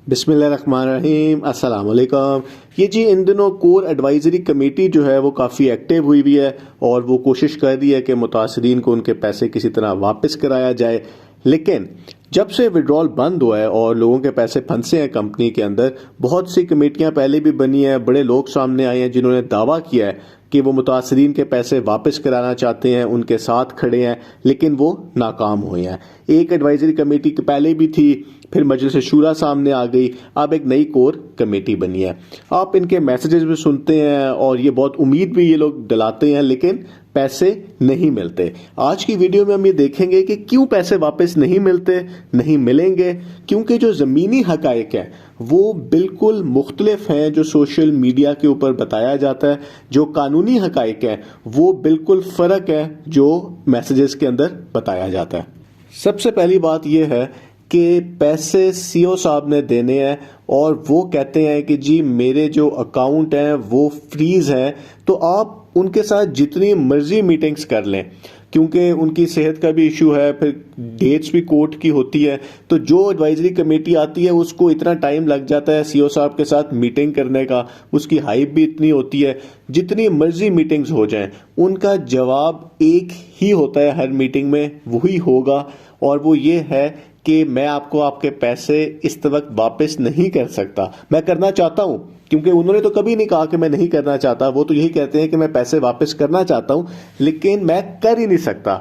बिस्मिल्लाहिर्रहमानिर्रहीम, अस्सलाम वालेकुम। ये जी इन दिनों कोर एडवाइज़री कमेटी जो है वो काफ़ी एक्टिव हुई हुई है और वो कोशिश कर रही है कि मुतासरीन को उनके पैसे किसी तरह वापस कराया जाए। लेकिन जब से विड्रॉल बंद हुआ है और लोगों के पैसे फंसे हैं कंपनी के अंदर, बहुत सी कमेटियां पहले भी बनी हैं, बड़े लोग सामने आए हैं जिन्होंने दावा किया है कि वो मुतासरीन के पैसे वापस कराना चाहते हैं, उनके साथ खड़े हैं, लेकिन वो नाकाम हुए हैं। एक एडवाइज़री कमेटी पहले भी थी, फिर मजलिस शूरा सामने आ गई, अब एक नई कोर कमेटी बनी है। आप इनके मैसेजेस भी सुनते हैं और ये बहुत उम्मीद भी ये लोग दिलाते हैं, लेकिन पैसे नहीं मिलते। आज की वीडियो में हम ये देखेंगे कि क्यों पैसे वापस नहीं मिलते, नहीं मिलेंगे, क्योंकि जो ज़मीनी हकायक है वो बिल्कुल मुख्तलिफ हैं जो सोशल मीडिया के ऊपर बताया जाता है। जो कानूनी हकायक है वो बिल्कुल फ़र्क है जो मैसेजेस के अंदर बताया जाता है। सबसे पहली बात यह है कि पैसे सीओ साहब ने देने हैं और वो कहते हैं कि जी मेरे जो अकाउंट हैं वो फ्रीज हैं, तो आप उनके साथ जितनी मर्जी मीटिंग्स कर लें, क्योंकि उनकी सेहत का भी इशू है, फिर डेट्स भी कोर्ट की होती है, तो जो एडवाइजरी कमेटी आती है उसको इतना टाइम लग जाता है सीओ साहब के साथ मीटिंग करने का, उसकी हाइप भी इतनी होती है, जितनी मर्जी मीटिंग्स हो जाएं उनका जवाब एक ही होता है हर मीटिंग में, वही होगा, और वो ये है कि मैं आपको आपके पैसे इस वक्त वापस नहीं कर सकता। मैं करना चाहता हूं, क्योंकि उन्होंने तो कभी नहीं कहा कि मैं नहीं करना चाहता, वो तो यही कहते हैं कि मैं पैसे वापस करना चाहता हूं, लेकिन मैं कर ही नहीं सकता।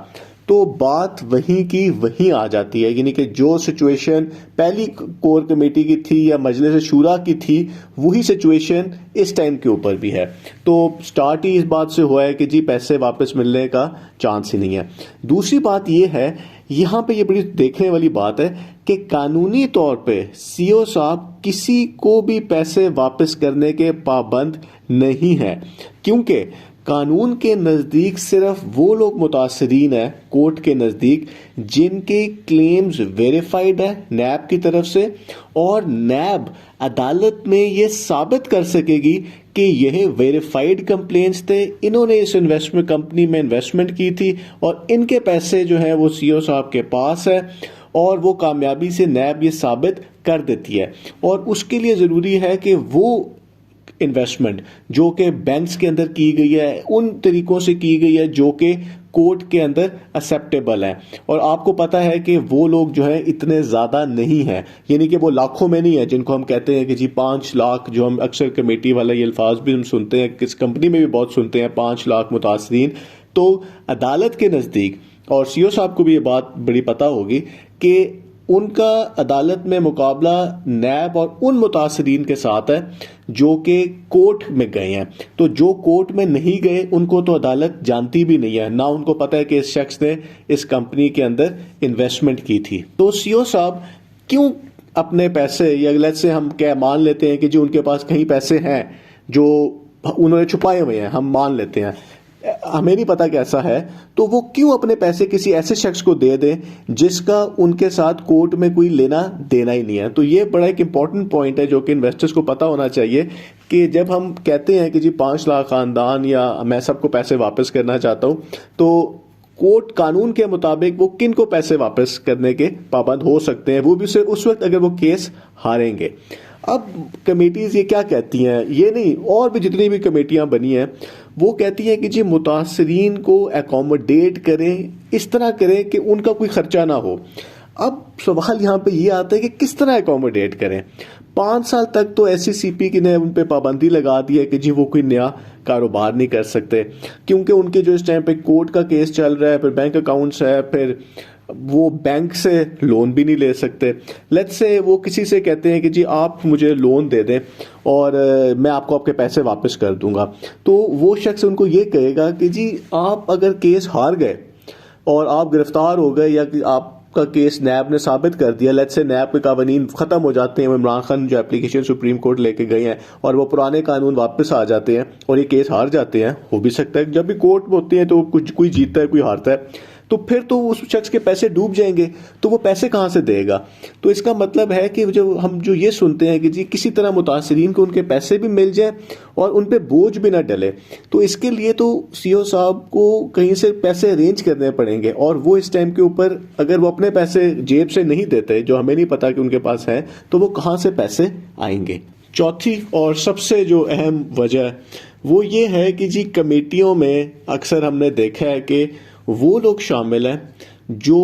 तो बात वहीं की वहीं आ जाती है, यानी कि जो सिचुएशन पहली कोर कमेटी की थी या मजलिस शूरा की थी, वही सिचुएशन इस टाइम के ऊपर भी है। तो स्टार्ट ही इस बात से हुआ है कि जी पैसे वापस मिलने का चांस ही नहीं है। दूसरी बात यह है, यहाँ पे ये बड़ी देखने वाली बात है कि कानूनी तौर पे सीओ साहब किसी को भी पैसे वापस करने के पाबंद नहीं है, क्योंकि कानून के नज़दीक सिर्फ वो लोग मुतासरीन हैं कोर्ट के नज़दीक जिनके क्लेम्स वेरीफाइड है नैब की तरफ से, और नैब अदालत में ये साबित कर सकेगी कि यह वेरीफाइड कंप्लेंट्स थे, इन्होंने इस इन्वेस्टमेंट कंपनी में इन्वेस्टमेंट की थी और इनके पैसे जो हैं वो सीओ साहब के पास है, और वो कामयाबी से नैब ये साबित कर देती है। और उसके लिए ज़रूरी है कि वो इन्वेस्टमेंट जो कि बैंक्स के अंदर की गई है उन तरीकों से की गई है जो कि कोर्ट के अंदर एक्सेप्टेबल है। और आपको पता है कि वो लोग जो है इतने ज़्यादा नहीं हैं, यानी कि वो लाखों में नहीं है जिनको हम कहते हैं कि जी 5 लाख, जो हम अक्सर कमेटी वाला ये अल्फाज भी हम सुनते हैं, किस कंपनी में भी बहुत सुनते हैं 5 लाख मुतासरीन। तो अदालत के नज़दीक, और सीओ साहब को भी ये बात बड़ी पता होगी कि उनका अदालत में मुकाबला नैब और उन मुतासरीन के साथ है जो कि कोर्ट में गए हैं। तो जो कोर्ट में नहीं गए उनको तो अदालत जानती भी नहीं है, ना उनको पता है कि इस शख्स ने इस कंपनी के अंदर इन्वेस्टमेंट की थी। तो सीओ साहब क्यों अपने पैसे, या लेट्स से हम क्या मान लेते हैं कि जो उनके पास कहीं पैसे हैं जो उन्होंने छुपाए हुए हैं, हम मान लेते हैं, हमें नहीं पता कैसा है, तो वो क्यों अपने पैसे किसी ऐसे शख्स को दे दें जिसका उनके साथ कोर्ट में कोई लेना देना ही नहीं है। तो ये बड़ा एक इंपॉर्टेंट पॉइंट है जो कि इन्वेस्टर्स को पता होना चाहिए कि जब हम कहते हैं कि जी 5 लाख खानदान या मैं सबको पैसे वापस करना चाहता हूं, तो कोर्ट कानून के मुताबिक वो किन को पैसे वापस करने के पाबंद हो सकते हैं, वो भी सिर्फ उस वक्त अगर वो केस हारेंगे। अब कमेटीज ये क्या कहती हैं, ये नहीं, और भी जितनी भी कमेटियां बनी हैं वो कहती हैं कि जी मुतासरीन को एकोमोडेट करें, इस तरह करें कि उनका कोई खर्चा ना हो। अब सवाल यहाँ पे ये आता है कि किस तरह एकोमोडेट करें। 5 साल तक तो SCCP की ने उन पे पाबंदी लगा दी है कि जी वो कोई नया कारोबार नहीं कर सकते, क्योंकि उनके जो इस टाइम पे कोर्ट का केस चल रहा है, फिर बैंक अकाउंट्स है, फिर वो बैंक से लोन भी नहीं ले सकते। लेट्स से वो किसी से कहते हैं कि जी आप मुझे लोन दे दें और मैं आपको आपके पैसे वापस कर दूंगा, तो वो शख्स उनको ये कहेगा कि जी आप अगर केस हार गए और आप गिरफ्तार हो गए या कि आपका केस नैब ने साबित कर दिया, लेट्स से नैब के कानून खत्म हो जाते हैं, इमरान खान जो एप्लीकेशन सुप्रीम कोर्ट लेके गए हैं और वो पुराने कानून वापस आ जाते हैं और ये केस हार जाते हैं, हो भी सकता है जब भी कोर्ट में होते हैं तो कुछ कोई जीतता है कोई हारता है, तो फिर तो उस शख्स के पैसे डूब जाएंगे, तो वो पैसे कहाँ से देगा। तो इसका मतलब है कि जो ये सुनते हैं कि जी किसी तरह मुतासरीन को उनके पैसे भी मिल जाए और उन पे बोझ भी ना डले, तो इसके लिए तो सीईओ साहब को कहीं से पैसे अरेंज करने पड़ेंगे, और वो इस टाइम के ऊपर अगर वो अपने पैसे जेब से नहीं देते, जो हमें नहीं पता कि उनके पास है, तो वो कहाँ से पैसे आएंगे। चौथी और सबसे जो अहम वजह वो ये है कि जी कमेटियों में अक्सर हमने देखा है कि वो लोग शामिल हैं जो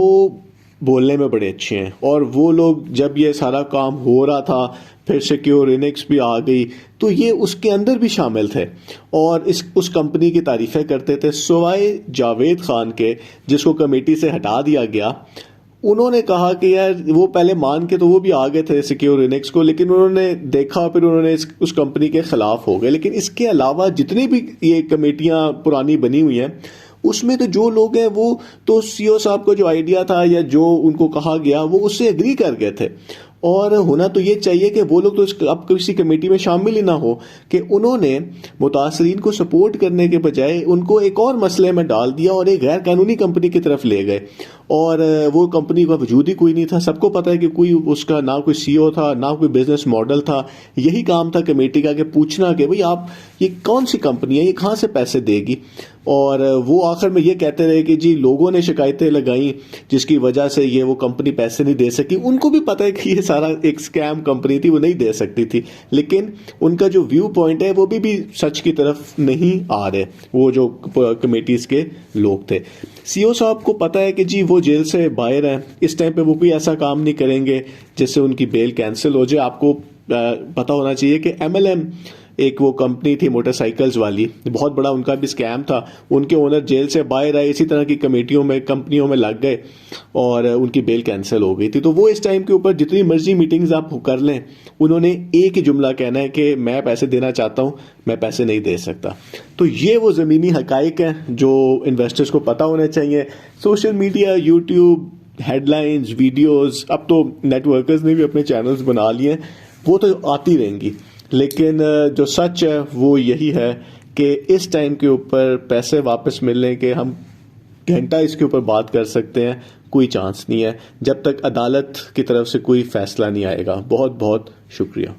बोलने में बड़े अच्छे हैं, और वो लोग जब ये सारा काम हो रहा था, फिर सिक्योर इनिक्स भी आ गई, तो ये उसके अंदर भी शामिल थे और उस कंपनी की तारीफ़ें करते थे, सिवाय जावेद खान के जिसको कमेटी से हटा दिया गया। उन्होंने कहा कि यार वो पहले मान के तो वो भी आ गए थे सिक्योर इनिक्स को, लेकिन उन्होंने देखा, फिर उन्होंने उस कंपनी के खिलाफ हो गए। लेकिन इसके अलावा जितनी भी ये कमेटियां पुरानी बनी हुई हैं, उसमें तो जो लोग हैं वो तो सीईओ साहब को जो आइडिया था या जो उनको कहा गया वो उससे एग्री कर गए थे। और होना तो ये चाहिए कि वो लोग तो अब किसी कमेटी में शामिल ही ना हो, कि उन्होंने मुतासरीन को सपोर्ट करने के बजाय उनको एक और मसले में डाल दिया और एक गैर कानूनी कंपनी की तरफ ले गए, और वो कंपनी का वजूद ही कोई नहीं था। सबको पता है कि कोई उसका ना कोई सीईओ था, ना कोई बिजनेस मॉडल था। यही काम था कमेटी का कि पूछना कि भाई आप ये कौन सी कंपनी है, ये कहाँ से पैसे देगी। और वो आखिर में ये कहते रहे कि जी लोगों ने शिकायतें लगाई जिसकी वजह से ये वो कंपनी पैसे नहीं दे सकी। उनको भी पता है कि ये सारा एक स्कैम कंपनी थी, वो नहीं दे सकती थी, लेकिन उनका जो व्यू पॉइंट है वो भी सच की तरफ नहीं आ रहे, वो जो कमेटीज के लोग थे। सीईओ साहब को पता है कि जी वो जेल से बाहर हैं, इस टाइम पे वो कोई ऐसा काम नहीं करेंगे जिससे उनकी बेल कैंसिल हो जाए। आपको पता होना चाहिए कि MLM एक वो कंपनी थी मोटरसाइकिल्स वाली, बहुत बड़ा उनका भी स्कैम था। उनके ओनर जेल से बाहर आए, इसी तरह की कंपनियों में लग गए और उनकी बेल कैंसिल हो गई थी। तो वो इस टाइम के ऊपर जितनी मर्जी मीटिंग्स आप कर लें, उन्होंने एक ही जुमला कहना है कि मैं पैसे देना चाहता हूँ, मैं पैसे नहीं दे सकता। तो ये वो ज़मीनी हकाइक हैं जो इन्वेस्टर्स को पता होने चाहिए। Social media, YouTube, headlines, videos, अब तो नेटवर्कर्स ने भी अपने चैनल्स बना लिए हैं, वो तो आती रहेंगी, लेकिन जो सच है वो यही है कि इस टाइम के ऊपर पैसे वापस मिलने के हम घंटा इसके ऊपर बात कर सकते हैं, कोई चांस नहीं है जब तक अदालत की तरफ से कोई फैसला नहीं आएगा। बहुत बहुत शुक्रिया।